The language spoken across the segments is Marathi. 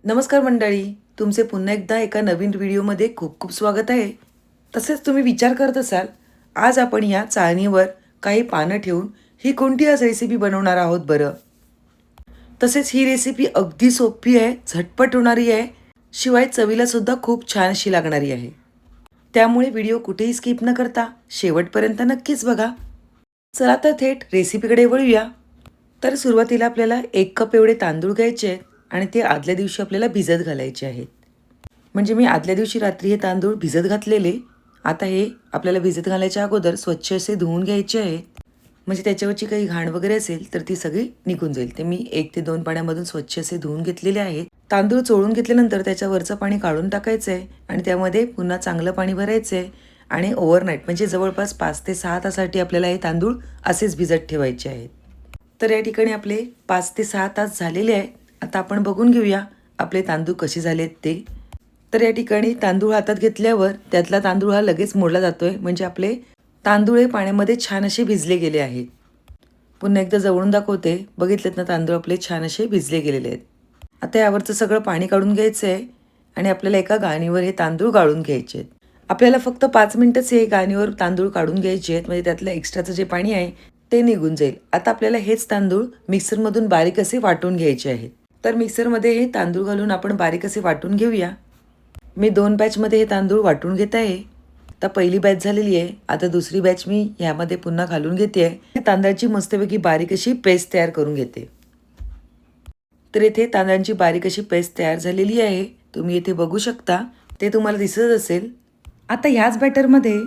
नमस्कार मंडळी, तुमचे पुन्हा एकदा एका नवीन व्हिडिओमध्ये खूप खूप स्वागत आहे. तसेच तुम्ही विचार करत असाल, आज आपण या चाळणीवर काही पानं ठेवून ही कोणती आज रेसिपी बनवणार आहोत बरं. तसेच ही रेसिपी अगदी सोपी आहे, झटपट होणारी आहे, शिवाय चवीला सुद्धा खूप छान अशी लागणारी आहे. त्यामुळे व्हिडिओ कुठेही स्किप न करता शेवटपर्यंत नक्कीच बघा. चला तर थेट रेसिपीकडे वळूया. तर सुरुवातीला आपल्याला 1 कप एवढे तांदूळ घ्यायचे आहेत आणि ते आदल्या दिवशी आपल्याला भिजत घालायचे आहेत. म्हणजे मी आदल्या दिवशी रात्री हे तांदूळ भिजत घातलेले. आता हे आपल्याला भिजत घालायच्या अगोदर स्वच्छ असे धुवून घ्यायचे आहेत. म्हणजे त्याच्यावरची काही घाण वगैरे असेल तर ती सगळी निघून जाईल. ते मी 1 ते 2 पाण्यामधून स्वच्छ असे धुवून घेतलेले आहेत. तांदूळ चोळून घेतल्यानंतर त्याच्यावरचं पाणी काढून टाकायचं आहे आणि त्यामध्ये पुन्हा चांगलं पाणी भरायचं आहे आणि ओव्हरनाईट म्हणजे जवळपास 5 ते 6 तासासाठी आपल्याला हे तांदूळ असेच भिजत ठेवायचे आहेत. तर या ठिकाणी आपले 5 ते 6 तास झालेले आहेत. आता आपण बघून घेऊया आपले तांदूळ कसे झालेत ते. तर या ठिकाणी तांदूळ हातात घेतल्यावर त्यातला तांदूळ हा लगेच मोडला जातोय. म्हणजे आपले तांदूळ हे पाण्यामध्ये छान असे भिजले गेले आहेत. पुन्हा एकदा जवळून दाखवते. बघितलेत ना, तांदूळ आपले छान असे भिजले गेलेले आहेत. आता यावरचं सगळं पाणी काढून घ्यायचं आहे आणि आपल्याला एका गाळणीवर हे तांदूळ गाळून घ्यायचे आहेत. आपल्याला फक्त 5 मिनिटच हे गाळणीवर तांदूळ काढून घ्यायचे आहेत. म्हणजे त्यातलं एक्स्ट्राचं जे पाणी आहे ते निघून जाईल. आता आपल्याला हेच तांदूळ मिक्सरमधून बारीक असे वाटून घ्यायचे आहेत. तर मिक्सरमध्ये हे तांदूळ घालून आपण बारीक असे वाटून घेऊया. मी 2 बॅचमध्ये हे तांदूळ वाटून घेत आहे. आता पहिली बॅच झालेली आहे. आता दुसरी बॅच मी ह्यामध्ये पुन्हा घालून घेते आहे. तांदळाची मस्तपैकी बारीक अशी पेस्ट तयार करून घेते. तर इथे तांदळांची बारीक अशी पेस्ट तयार झालेली आहे. तुम्ही इथे बघू शकता, ते तुम्हाला दिसत असेल. आता ह्याच बॅटरमध्ये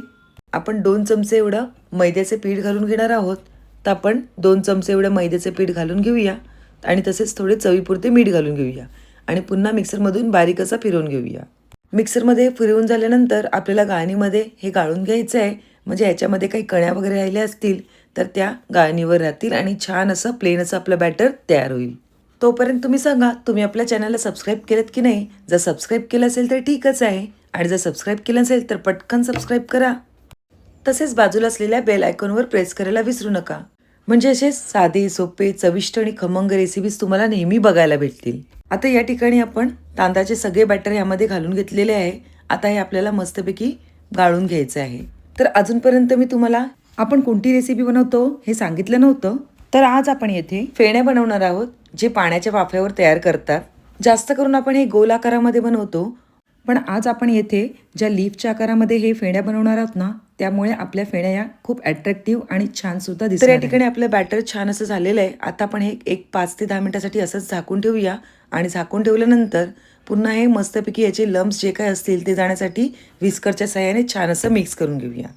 आपण 2 चमचे एवढं मैद्याचे पीठ घालून घेणार आहोत. तर आपण 2 चमचे एवढं मैद्याचे पीठ घालून घेऊया आणि तसेच थोडे चवीपुरते मीठ घालून घेऊया आणि पुन्हा मिक्सरमधून बारीक असा फिरवून घेऊया. मिक्सरमध्ये फिरवून झाल्यानंतर आपल्याला गाळणीमध्ये हे गाळून घ्यायचं आहे. म्हणजे ह्याच्यामध्ये काही कण्या वगैरे राहिल्या असतील तर त्या गाळणीवर राहतील आणि छान असं प्लेन असं आपलं बॅटर तयार होईल. तोपर्यंत तुम्ही सांगा, तुम्ही आपल्या चॅनलला सबस्क्राईब केलं की नाही. जर सबस्क्राईब केलं असेल तर ठीकच आहे आणि जर सबस्क्राईब केलं असेल तर पटकन सबस्क्राईब करा. तसेच बाजूला असलेल्या बेल आयकॉनवर प्रेस करायला विसरू नका. म्हणजे असे साधे, सोपे, चविष्ट आणि खमंग रेसिपीज तुम्हाला नेहमी बघायला भेटतील. आता या ठिकाणी आपण तांदळाचे सगळे बॅटर यामध्ये घालून घेतलेले आहे. आता हे आपल्याला मस्तपैकी गाळून घ्यायचं आहे. तर अजूनपर्यंत मी तुम्हाला आपण कोणती रेसिपी बनवतो हे सांगितलं नव्हतं. तर आज आपण येथे फेण्या बनवणार आहोत, जे पाण्याच्या वाफेवर तयार करतात. जास्त करून आपण हे गोल आकारामध्ये बनवतो, पण आज आपण येथे ज्या लीफच्या आकारामध्ये हे फेण्या बनवणार आहोत ना, त्यामुळे आपल्या फेण्या या खूप अट्रॅक्टिव्ह आणि छान सुद्धा दिसतात. तर या ठिकाणी आपलं बॅटर छान असं झालेलं आहे. आता आपण हे एक 5 ते 10 मिनिटासाठी असंच झाकून ठेवूया आणि झाकून ठेवल्यानंतर पुन्हा हे मस्तपैकी याचे लम्प्स जे काय असतील ते जाण्यासाठी विस्करच्या साहाय्याने छान असं मिक्स करून घेऊया.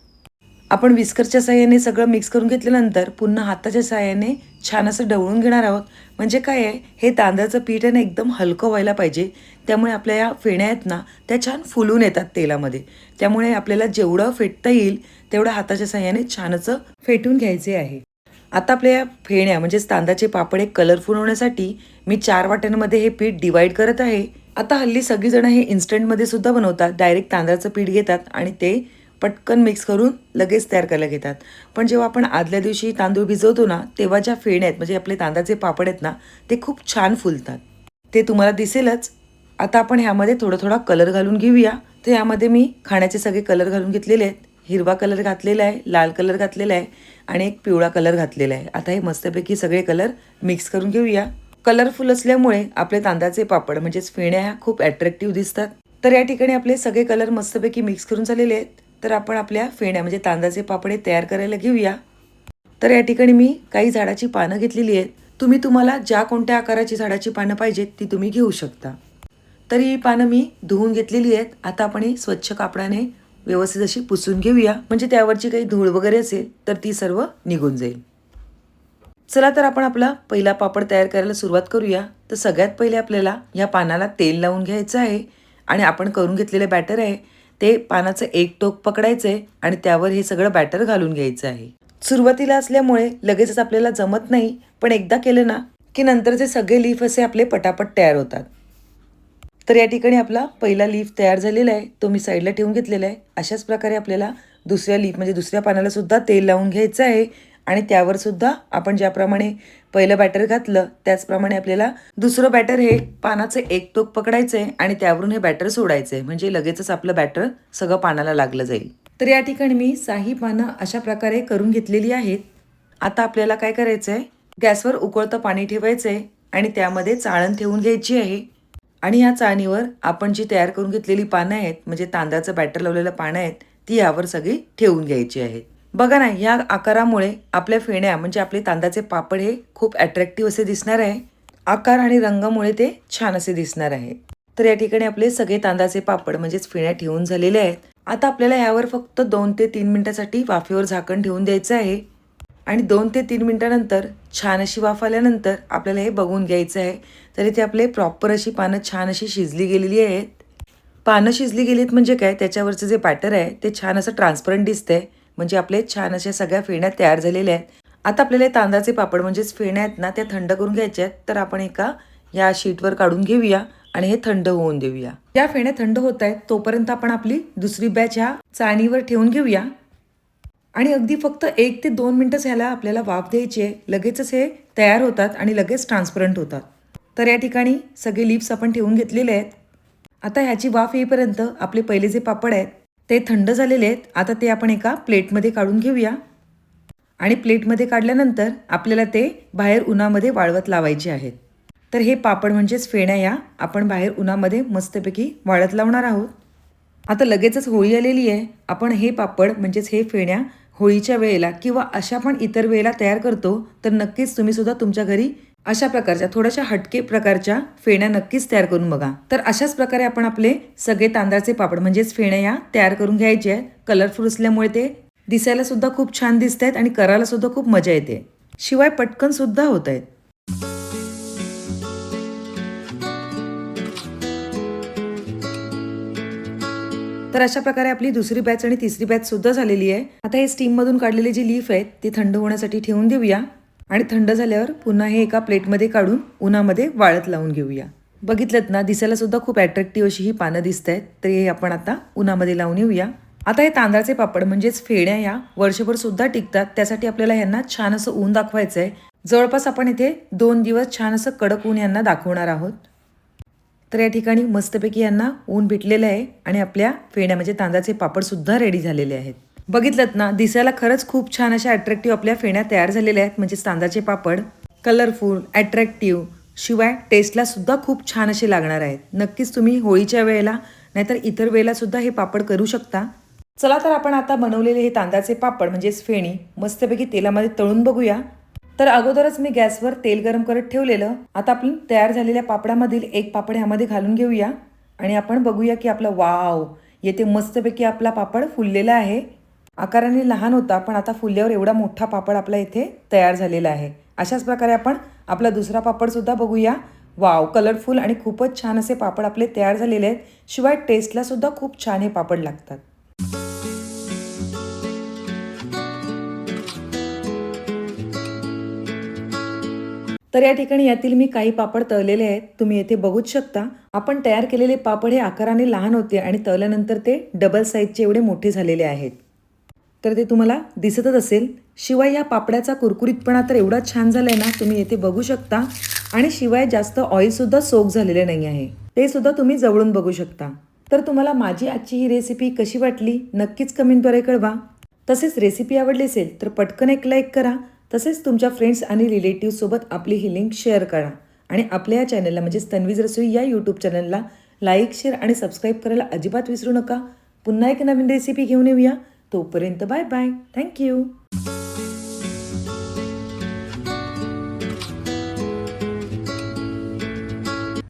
आपण विस्करच्या साहाय्याने सगळं मिक्स करून घेतल्यानंतर पुन्हा हाताच्या साहाय्याने छान असं ढवळून घेणार आहोत. म्हणजे काय आहे, हे तांदळाचं पीठ आहे ना, एकदम हलकं व्हायला पाहिजे. त्यामुळे आपल्या या फेण्या आहेत ना, त्या छान फुलून येतात तेलामध्ये. त्यामुळे आपल्याला जेवढं फेटता येईल तेवढं हाताच्या साहाय्याने छान असं फेटून घ्यायचे आहे. आता आपल्या या फेण्या म्हणजेच तांदळाचे पापड एक कलरफुल होण्यासाठी मी 4 वाट्यांमध्ये हे पीठ डिवाईड करत आहे. आता हल्ली सगळीजण हे इन्स्टंटमध्ये सुद्धा बनवतात. डायरेक्ट तांदळाचं पीठ घेतात आणि ते पटकन मिक्स करून लगेच तयार करायला घेतात. पण जेव्हा आपण आदल्या दिवशी तांदूळ भिजवतो ना, तेव्हा ज्या फेण्या आहेत म्हणजे आपले तांदळाचे पापड आहेत ना, ते खूप छान फुलतात. ते तुम्हाला दिसेलच. आता आपण ह्यामध्ये थोडा कलर घालून घेऊया. तर यामध्ये मी खाण्याचे सगळे कलर घालून घेतलेले आहेत. हिरवा कलर घातलेला आहे, लाल कलर घातलेला आहे आणि एक पिवळा कलर घातलेला आहे. आता हे मस्तपैकी सगळे कलर मिक्स करून घेऊया. कलरफुल असल्यामुळे आपले तांदळाचे पापड म्हणजेच फेण्या ह्या खूप अट्रॅक्टिव्ह दिसतात. तर या ठिकाणी आपले सगळे कलर मस्तपैकी मिक्स करून झालेले आहेत. तर आपण आपल्या फेण्या म्हणजे तांदळाचे पापड तयार करायला घेऊया. तर या ठिकाणी मी काही झाडाची पानं घेतलेली आहेत. तुम्हाला ज्या कोणत्या आकाराची झाडाची पानं पाहिजेत ती तुम्ही घेऊ शकता. तर ही पानं मी धुवून घेतलेली आहेत. आता आपण ही स्वच्छ कापडाने व्यवस्थित अशी पुसून घेऊया. म्हणजे त्यावरची काही धूळ वगैरे असेल तर ती सर्व निघून जाईल. चला तर आपण आपला पहिला पापड तयार करायला सुरुवात करूया. तर सगळ्यात पहिले आपल्याला या पानाला तेल लावून घ्यायचं आहे आणि आपण करून घेतलेले बॅटर आहे ते पानाचं एक टोक पकडायचं आहे आणि त्यावर हे सगळं बॅटर घालून घ्यायचं आहे. सुरुवातीला असल्यामुळे लगेचच आपल्याला जमत नाही, पण एकदा केलं ना की नंतरचे सगळे लीफ असे आपले पटापट तयार होतात. तर या ठिकाणी आपला पहिला लीफ तयार झालेला आहे, तो मी साईडला ठेवून घेतलेला आहे. अशाच प्रकारे आपल्याला दुसऱ्या लीफ म्हणजे दुसऱ्या पानाला सुद्धा तेल लावून घ्यायचं आहे आणि त्यावर सुद्धा आपण ज्याप्रमाणे पहिलं बॅटर घातलं त्याचप्रमाणे आपल्याला दुसरं बॅटर हे पानाचं एक टोक पकडायचं आहे आणि त्यावरून हे बॅटर सोडायचं आहे, म्हणजे लगेचच आपलं बॅटर सगळं पानाला लागलं जाईल. तर या ठिकाणी मी 6 पानं अशा प्रकारे करून घेतलेली आहेत. आता आपल्याला काय करायचं आहे, गॅसवर उकळतं पाणी ठेवायचं आहे आणि त्यामध्ये चाळण ठेवून घ्यायची आहे. आणि या चाळणीवर आपण जी तयार करून घेतलेली पानं आहेत, म्हणजे तांदळाचं बॅटर लावलेलं पानं आहेत, ती यावर सगळी ठेवून घ्यायची आहेत. बघा ना, या आकारामुळे आपल्या फेण्या म्हणजे आपले तांदळाचे पापड हे खूप अट्रॅक्टिव्ह असे दिसणार आहे. आकार आणि रंगामुळे ते छान असे दिसणार आहे. तर या ठिकाणी आपले सगळे तांदळाचे पापड म्हणजेच फेण्या ठेवून झालेले आहेत. आता आपल्याला यावर फक्त 2 ते 3 मिनिटासाठी वाफेवर झाकण ठेवून द्यायचं आहे. आणि 2 ते 3 मिनिटानंतर छान अशी वाफ आल्यानंतर आपल्याला हे बघून घ्यायचं आहे. तर इथे आपले प्रॉपर अशी पानं छान अशी शिजली गेलेली आहेत. पानं शिजली गेलीत म्हणजे काय, त्याच्यावरचं जे बॅटर आहे ते छान असं ट्रान्सपरंट दिसतंय, म्हणजे आपले छान अशा सगळ्या फेण्या तयार झालेल्या आहेत. आता आपल्याला तांदळाचे पापड म्हणजेच फेण्या आहेत ना, त्या थंड करून घ्यायच्या आहेत. तर आपण एका या शीटवर काढून घेऊया आणि हे थंड होऊन देऊया. या फेण्या थंड होत आहेत तोपर्यंत आपण आपली दुसरी बॅच ह्या चाळणीवर ठेवून घेऊया आणि अगदी फक्त 1 ते 2 मिनिटं ह्याला आपल्याला वाफ द्यायची आहे. लगेचच हे तयार होतात आणि लगेच ट्रान्सपरंट होतात. तर या ठिकाणी सगळे लिप्स आपण ठेवून घेतलेले आहेत. आता ह्याची वाफ येईपर्यंत आपले पहिले जे पापड आहेत ते थंड झालेले आहेत. आता ते आपण एका प्लेटमध्ये काढून घेऊया आणि प्लेटमध्ये काढल्यानंतर आपल्याला ते बाहेर उन्हामध्ये वाळवत लावायचे आहेत. तर हे पापड म्हणजेच फेण्या या आपण बाहेर उन्हामध्ये मस्तपैकी वाळत लावणार आहोत. आता लगेचच होळी आलेली आहे. आपण हे पापड म्हणजेच हे फेण्या होळीच्या वेळेला किंवा अशा पण इतर वेळेला तयार करतो. तर नक्कीच तुम्ही सुद्धा तुमच्या घरी अशा प्रकारच्या थोड्याशा हटके प्रकारच्या फेण्या नक्कीच तयार करून बघा. तर अशाच प्रकारे आपण आपले सगळे तांदळाचे पापड म्हणजेच फेण्या या तयार करून घ्यायचे आहेत. कलरफुल असल्यामुळे ते दिसायला सुद्धा खूप छान दिसत आहेत आणि करायला सुद्धा खूप मजा येते, शिवाय पटकन सुद्धा होत आहेत. तर अशा प्रकारे आपली दुसरी बॅच आणि तिसरी बॅच सुद्धा झालेली आहे. आता हे स्टीम मधून काढलेले जे लीफ आहेत ते थंड होण्यासाठी ठेवून देऊया आणि थंड झाल्यावर पुन्हा हे एका प्लेटमध्ये काढून उन्हामध्ये वाळत लावून घेऊया. बघितलं ना, दिसायला सुद्धा खूप अट्रॅक्टिव्ह अशी ही पानं दिसत आहेत. तर हे आपण आता उन्हामध्ये लावून येऊया. आता हे तांदळाचे पापड म्हणजेच फेण्या या वर्षभर सुद्धा टिकतात. त्यासाठी आपल्याला यांना छान असं ऊन दाखवायचं आहे. जवळपास आपण इथे 2 दिवस छान असं कडक ऊन यांना दाखवणार आहोत. तर या ठिकाणी मस्तपैकी यांना ऊन भेटलेलं आहे आणि आपल्या फेण्या म्हणजे तांदळाचे पापड सुद्धा रेडी झालेले आहेत. बघितलं ना, दिसायला खरंच खूप छान अशा अट्रॅक्टिव्ह आपल्या फेण्या तयार झालेल्या आहेत. म्हणजे तांदळाचे पापड कलरफुल, अट्रॅक्टिव्ह, शिवाय टेस्टला सुद्धा खूप छान असे लागणार आहेत. नक्कीच तुम्ही होळीच्या वेळेला नाहीतर इतर वेळेला सुद्धा हे पापड करू शकता. चला तर आपण आता बनवलेले हे तांदळाचे पापड म्हणजेच फेणी मस्तपैकी तेलामध्ये तळून बघूया. तर अगोदरच मी गॅसवर तेल गरम करत ठेवलेलं. आता आपण तयार झालेल्या पापडामधील एक पापड ह्यामध्ये घालून घेऊया आणि आपण बघूया की आपला वाव येथे मस्तपैकी आपला पापड फुललेला आहे. आकाराने लहान होता पण आता फुलल्यावर एवढा मोठा पापड आपला इथे तयार झालेला आहे. अशाच प्रकारे आपण आपला दुसरा पापड सुद्धा बघूया. वाव, कलरफुल आणि खूपच छान असे पापड आपले तयार झालेले आहेत. शिवाय टेस्टला सुद्धा खूप छान हे पापड लागतात. तर या ठिकाणी यातील मी काही पापड तळलेले आहेत, तुम्ही येथे बघूच शकता. आपण तयार केलेले पापड हे आकाराने लहान होते आणि तळल्यानंतर ते डबल साईजचे एवढे मोठे झालेले आहेत. तर ते तुम्हाला दिसतच असेल. शिवाय या पापड्याचा कुरकुरीतपणा तर एवढा छान झालाय ना, तुम्ही येथे बघू शकता. आणि शिवाय जास्त ऑइल सुद्धा सोक झालेले नाही आहे, ते सुद्धा तुम्ही जवळून बघू शकता. तर तुम्हाला माझी आजची ही रेसिपी कशी वाटली नक्कीच कमेंटद्वारे कळवा. तसेच रेसिपी आवडली असेल तर पटकन एक लाईक करा. तसेच तुमच्या फ्रेंड्स आणि रिलेटिव्ह सोबत आपली ही लिंक शेअर करा आणि आपल्या या चॅनलला म्हणजेच तन्वीज रसोई या यूट्यूब चॅनलला लाईक, शेअर आणि सबस्क्राईब करायला अजिबात विसरू नका. पुन्हा एक नवीन रेसिपी घेऊन येऊया. तोपर्यंत बाय बाय. थँक्यू.